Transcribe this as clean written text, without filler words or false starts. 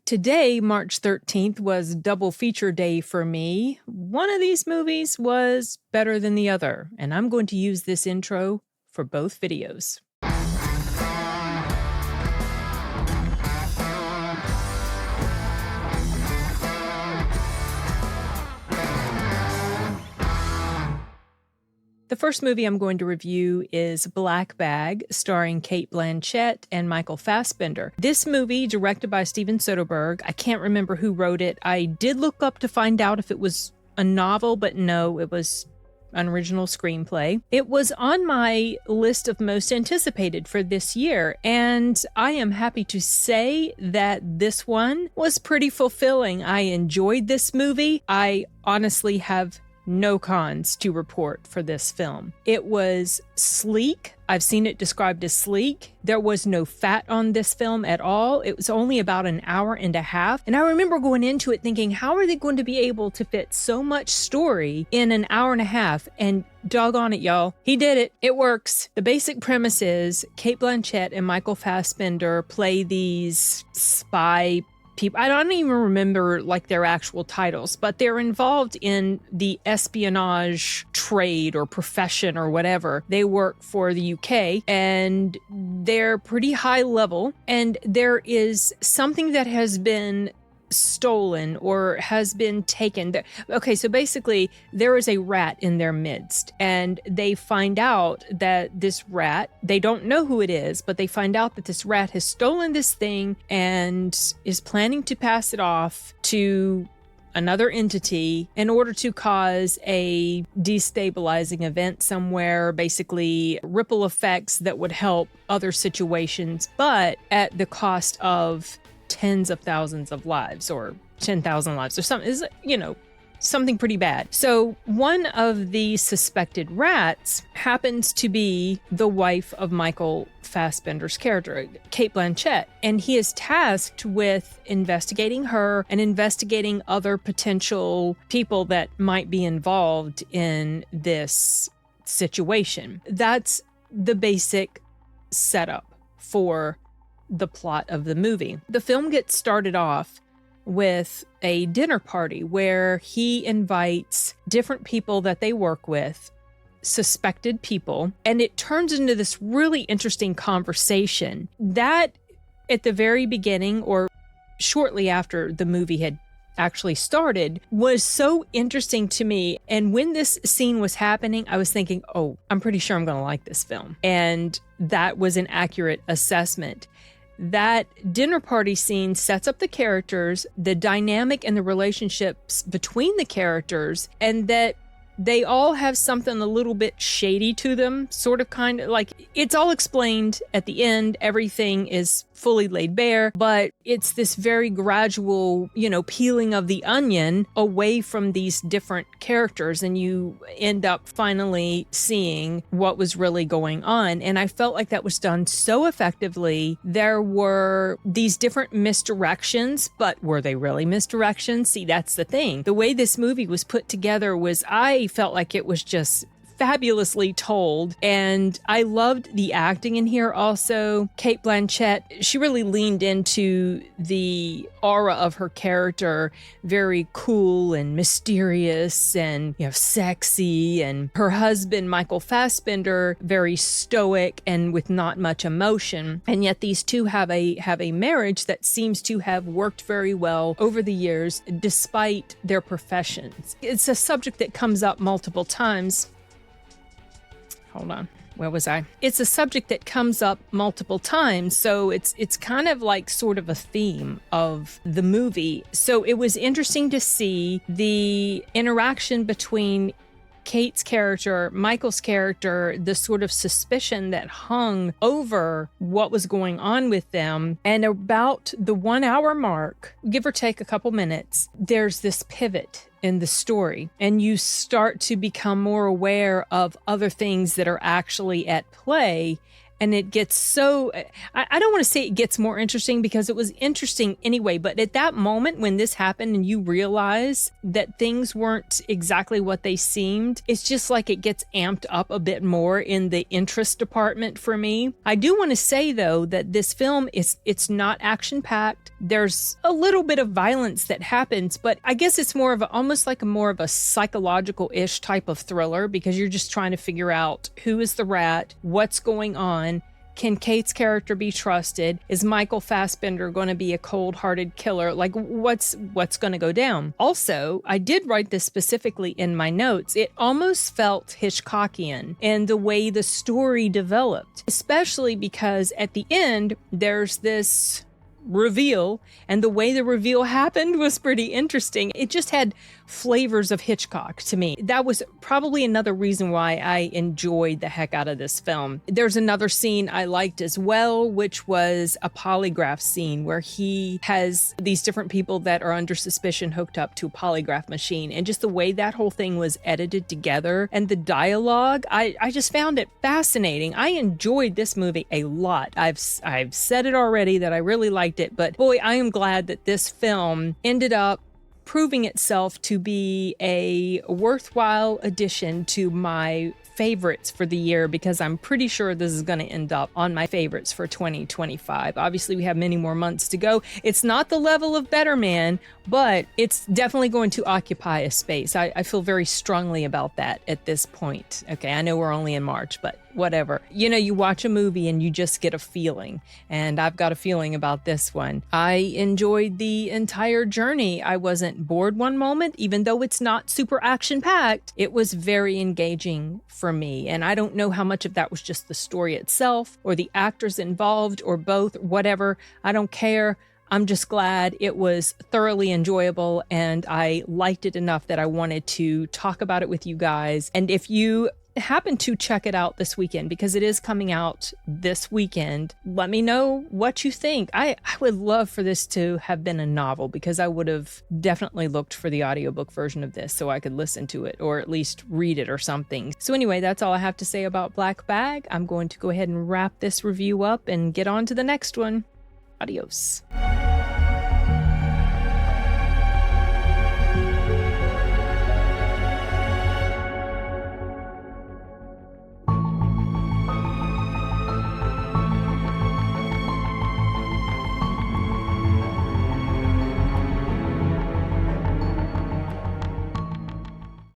Today, March 13th, was double feature day for me. One of these movies was better than the other, and I'm going to use this intro for both videos. The first movie I'm going to review is Black Bag, starring Cate Blanchett and Michael Fassbender. This movie, directed by Steven Soderbergh, I can't remember who wrote it. I did look up to find out if it was a novel, but no, it was an original screenplay. It was on my list of most anticipated for this year, and I am happy to say that this one was pretty fulfilling. I enjoyed this movie. I honestly have no cons to report for this film. It was sleek. I've seen it described as sleek. There was no fat on this film at all. It was only about an hour and a half. And I remember going into it thinking, how are they going to be able to fit so much story in an hour and a half? And doggone it, y'all. He did it. It works. The basic premise is Cate Blanchett and Michael Fassbender play these spy people. I don't even remember like their actual titles, but they're involved in the espionage trade or profession or whatever. They work for the UK and they're pretty high level, and there is something that has been stolen or has been taken. Okay, so basically there is a rat in their midst, and they find out that this rat, they don't know who it is, but they find out that this rat has stolen this thing and is planning to pass it off to another entity in order to cause a destabilizing event somewhere, basically ripple effects that would help other situations, but at the cost of tens of thousands of lives or 10,000 lives or something, is, something pretty bad. So one of the suspected rats happens to be the wife of Michael Fassbender's character, Cate Blanchett, and he is tasked with investigating her and investigating other potential people that might be involved in this situation. That's the basic setup for the plot of the movie. The film gets started off with a dinner party where he invites different people that they work with, suspected people, and it turns into this really interesting conversation that at the very beginning or shortly after the movie had actually started was so interesting to me. And when this scene was happening, I was thinking, oh, I'm pretty sure I'm going to like this film. And that was an accurate assessment. That dinner party scene sets up the characters, the dynamic and the relationships between the characters, and that they all have something a little bit shady to them, sort of kind of like it's all explained at the end. Everything is fully laid bare, but it's this very gradual, peeling of the onion away from these different characters, and you end up finally seeing what was really going on. And I felt like that was done so effectively. There were these different misdirections, but were they really misdirections? See, that's the thing. The way this movie was put together was, I felt like it was just fabulously told, and I loved the acting in here also. Cate Blanchett, she really leaned into the aura of her character, very cool and mysterious and sexy, and her husband Michael Fassbender, very stoic and with not much emotion. And yet these two have a marriage that seems to have worked very well over the years despite their professions. It's a subject that comes up multiple times. Hold on. Where was I? It's a subject that comes up multiple times, so it's kind of like sort of a theme of the movie. So it was interesting to see the interaction between Cate's character, Michael's character, the sort of suspicion that hung over what was going on with them. And about the 1 hour mark, give or take a couple minutes, there's this pivot in the story, and you start to become more aware of other things that are actually at play and it gets so, I don't want to say it gets more interesting because it was interesting anyway, but at that moment when this happened and you realize that things weren't exactly what they seemed, it's just like it gets amped up a bit more in the interest department for me. I do want to say though that this film it's not action-packed. There's a little bit of violence that happens, but I guess it's more of more of a psychological-ish type of thriller because you're just trying to figure out who is the rat, what's going on. Can Cate's character be trusted? Is Michael Fassbender going to be a cold-hearted killer? Like, what's going to go down? Also, I did write this specifically in my notes. It almost felt Hitchcockian in the way the story developed, especially because at the end, there's this reveal, and the way the reveal happened was pretty interesting. It just had flavors of Hitchcock to me. That was probably another reason why I enjoyed the heck out of this film. There's another scene I liked as well, which was a polygraph scene where he has these different people that are under suspicion hooked up to a polygraph machine, and just the way that whole thing was edited together and the dialogue, I just found it fascinating. I enjoyed this movie a lot. I've said it already that I really liked it, but boy, I am glad that this film ended up proving itself to be a worthwhile addition to my favorites for the year, because I'm pretty sure this is going to end up on my favorites for 2025. Obviously, we have many more months to go. It's not the level of Better Man, but it's definitely going to occupy a space. I feel very strongly about that at this point. Okay, I know we're only in March, but whatever. You know, you watch a movie and you just get a feeling, and I've got a feeling about this one. I enjoyed the entire journey. I wasn't bored one moment, even though it's not super action-packed. It was very engaging for me, and I don't know how much of that was just the story itself or the actors involved or both, whatever. I don't care. I'm just glad it was thoroughly enjoyable, and I liked it enough that I wanted to talk about it with you guys. And if you happen to check it out this weekend, because it is coming out this weekend, let me know what you think. I would love for this to have been a novel, because I would have definitely looked for the audiobook version of this so I could listen to it or at least read it or something. So anyway, that's all I have to say about Black Bag. I'm going to go ahead and wrap this review up and get on to the next one. Adios.